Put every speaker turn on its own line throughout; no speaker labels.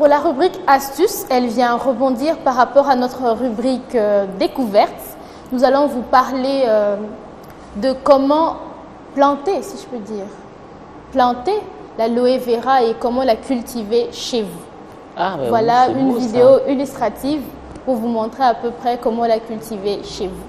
pour la rubrique astuces, elle vient rebondir par rapport à notre rubrique découverte. Nous allons vous parler de comment planter, si je peux dire. Planter l'aloe vera et comment la cultiver chez vous.
Ah, ben
Voilà
oui,
une
beau,
vidéo
ça.
illustrative pour vous montrer à peu près comment la cultiver chez vous.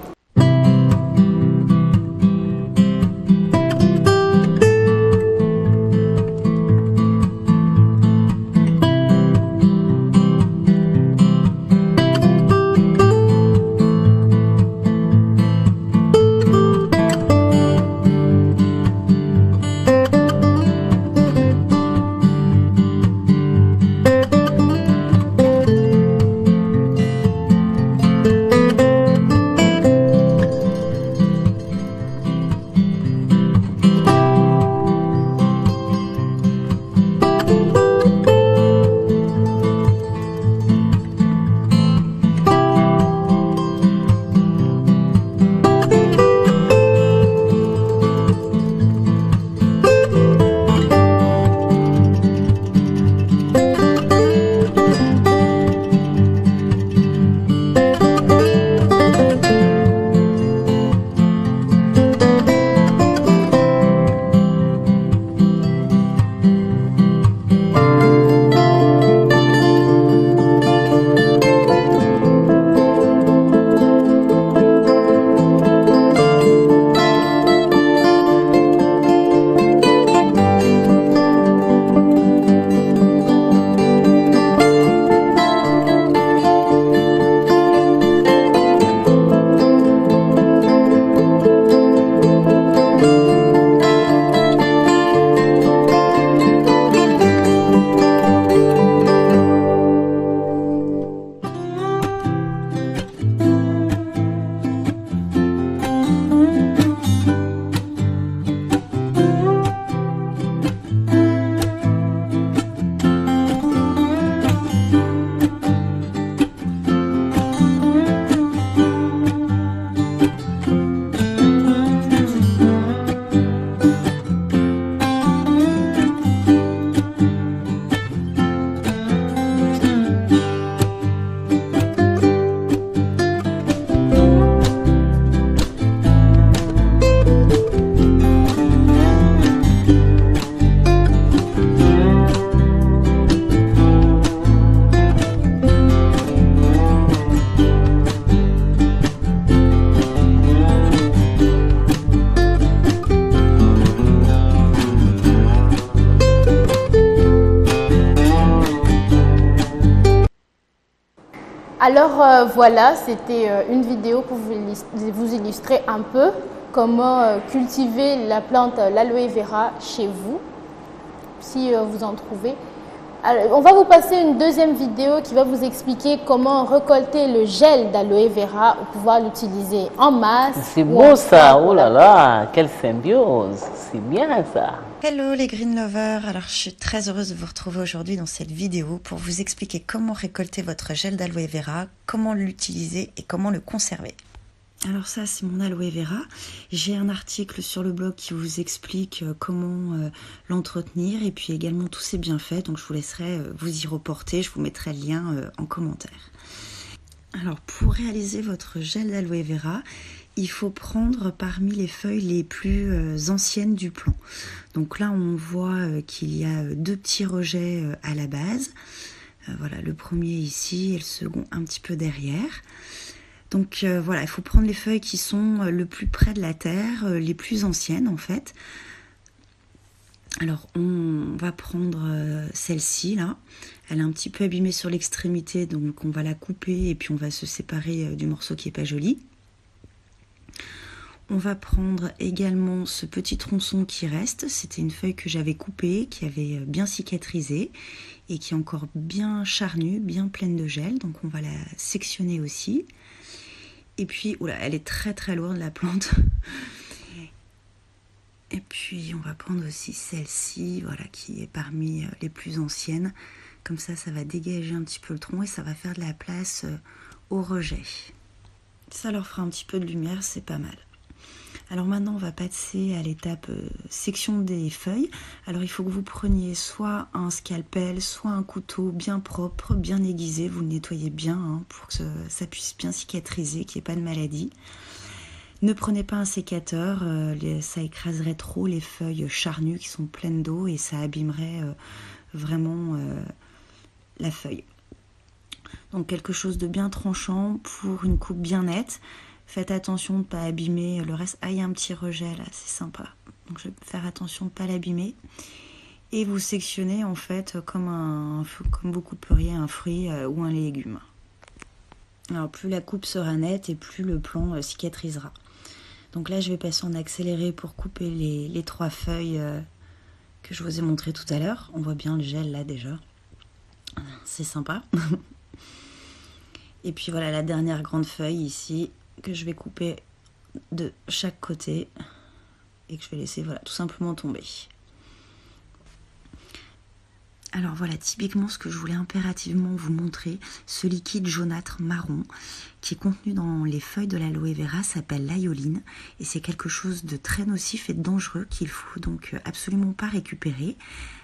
Alors voilà, c'était une vidéo pour vous illustrer un peu comment cultiver la plante l'aloe vera chez vous, si vous en trouvez. Alors, on va vous passer une deuxième vidéo qui va vous expliquer comment récolter le gel d'aloe vera pour pouvoir l'utiliser en masse.
C'est beau ça, oh là là, quelle symbiose, c'est bien ça.
Hello les green lovers, alors je suis très heureuse de vous retrouver aujourd'hui dans cette vidéo pour vous expliquer comment récolter votre gel d'aloe vera, comment l'utiliser et comment le conserver. Alors ça c'est mon aloe vera, j'ai un article sur le blog qui vous explique comment l'entretenir et puis également tous ses bienfaits, donc je vous laisserai vous y reporter, je vous mettrai le lien en commentaire. Alors pour réaliser votre gel d'aloe vera, il faut prendre parmi les feuilles les plus anciennes du plant. Donc là on voit qu'il y a deux petits rejets à la base, voilà le premier ici et le second un petit peu derrière. Donc voilà, il faut prendre les feuilles qui sont le plus près de la terre, les plus anciennes en fait. Alors on va prendre celle-ci là, elle est un petit peu abîmée sur l'extrémité, donc on va la couper et puis on va se séparer du morceau qui est pas joli. On va prendre également ce petit tronçon qui reste, c'était une feuille que j'avais coupée, qui avait bien cicatrisé et qui est encore bien charnue, bien pleine de gel, donc on va la sectionner aussi. Et puis, oula, elle est très très lourde la plante. Et puis on va prendre aussi celle-ci, voilà, qui est parmi les plus anciennes. Comme ça va dégager un petit peu le tronc et ça va faire de la place au rejet. Ça leur fera un petit peu de lumière, c'est pas mal. Alors maintenant, on va passer à l'étape section des feuilles. Alors il faut que vous preniez soit un scalpel, soit un couteau bien propre, bien aiguisé. Vous le nettoyez bien hein, pour que ça puisse bien cicatriser, qu'il n'y ait pas de maladie. Ne prenez pas un sécateur, ça écraserait trop les feuilles charnues qui sont pleines d'eau et ça abîmerait vraiment la feuille. Donc quelque chose de bien tranchant pour une coupe bien nette. Faites attention de ne pas abîmer le reste. Ah, il y a un petit rejet là, c'est sympa. Donc je vais faire attention de ne pas l'abîmer. Et vous sectionnez en fait comme vous couperiez un fruit ou un légume. Alors plus la coupe sera nette et plus le plan cicatrisera. Donc là je vais passer en accéléré pour couper les 3 feuilles que je vous ai montré tout à l'heure. On voit bien le gel là déjà. C'est sympa. Et puis voilà la dernière grande feuille ici que je vais couper de chaque côté et que je vais laisser voilà, tout simplement tomber. Alors voilà typiquement ce que je voulais impérativement vous montrer, ce liquide jaunâtre marron qui est contenu dans les feuilles de l'aloe vera s'appelle l'ayoline et c'est quelque chose de très nocif et de dangereux qu'il faut donc absolument pas récupérer.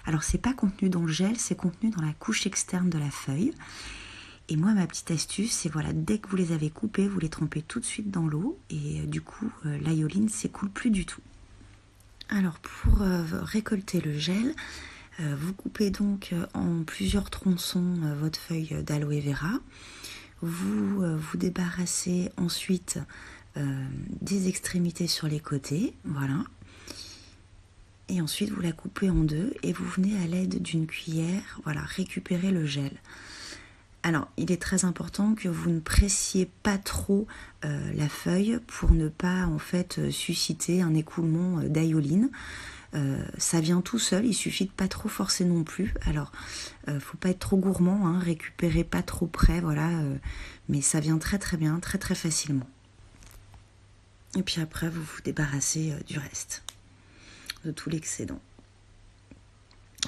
Alors c'est pas contenu dans le gel, c'est contenu dans la couche externe de la feuille. Et moi, ma petite astuce, c'est voilà, dès que vous les avez coupés, vous les trempez tout de suite dans l'eau et du coup, l'ayoline ne s'écoule plus du tout. Alors, pour récolter le gel, vous coupez donc en plusieurs tronçons votre feuille d'aloe vera. Vous vous débarrassez ensuite des extrémités sur les côtés, voilà. Et ensuite, vous la coupez en deux et vous venez à l'aide d'une cuillère, voilà, récupérer le gel. Alors, il est très important que vous ne pressiez pas trop la feuille pour ne pas en fait susciter un écoulement d'ayoline. Ça vient tout seul, il suffit de pas trop forcer non plus. Alors, faut pas être trop gourmand, hein, récupérez pas trop près, voilà. Mais ça vient très très bien, très très facilement. Et puis après, vous vous débarrassez du reste, de tout l'excédent.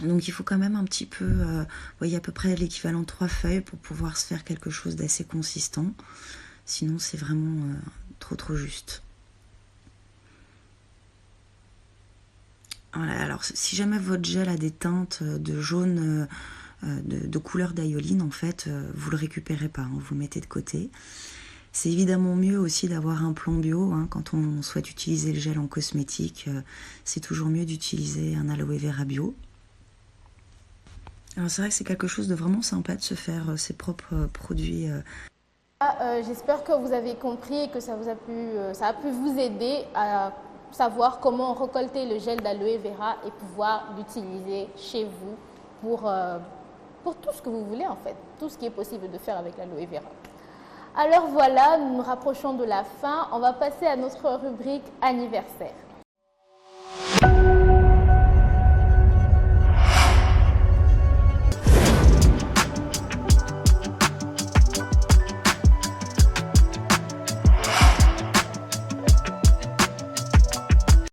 Donc il faut quand même un petit peu, vous voyez à peu près l'équivalent de 3 feuilles pour pouvoir se faire quelque chose d'assez consistant. Sinon c'est vraiment trop juste. Voilà, alors si jamais votre gel a des teintes de jaune, de couleur d'ayoline, en fait, vous le récupérez pas, hein, vous le mettez de côté. C'est évidemment mieux aussi d'avoir un plan bio, hein, quand on souhaite utiliser le gel en cosmétique, c'est toujours mieux d'utiliser un aloe vera bio. Alors c'est vrai que c'est quelque chose de vraiment sympa de se faire ses propres produits.
J'espère que vous avez compris et que ça a pu vous aider à savoir comment récolter le gel d'aloe vera et pouvoir l'utiliser chez vous pour tout ce que vous voulez en fait, tout ce qui est possible de faire avec l'aloe vera. Alors voilà, nous nous rapprochons de la fin. On va passer à notre rubrique anniversaire.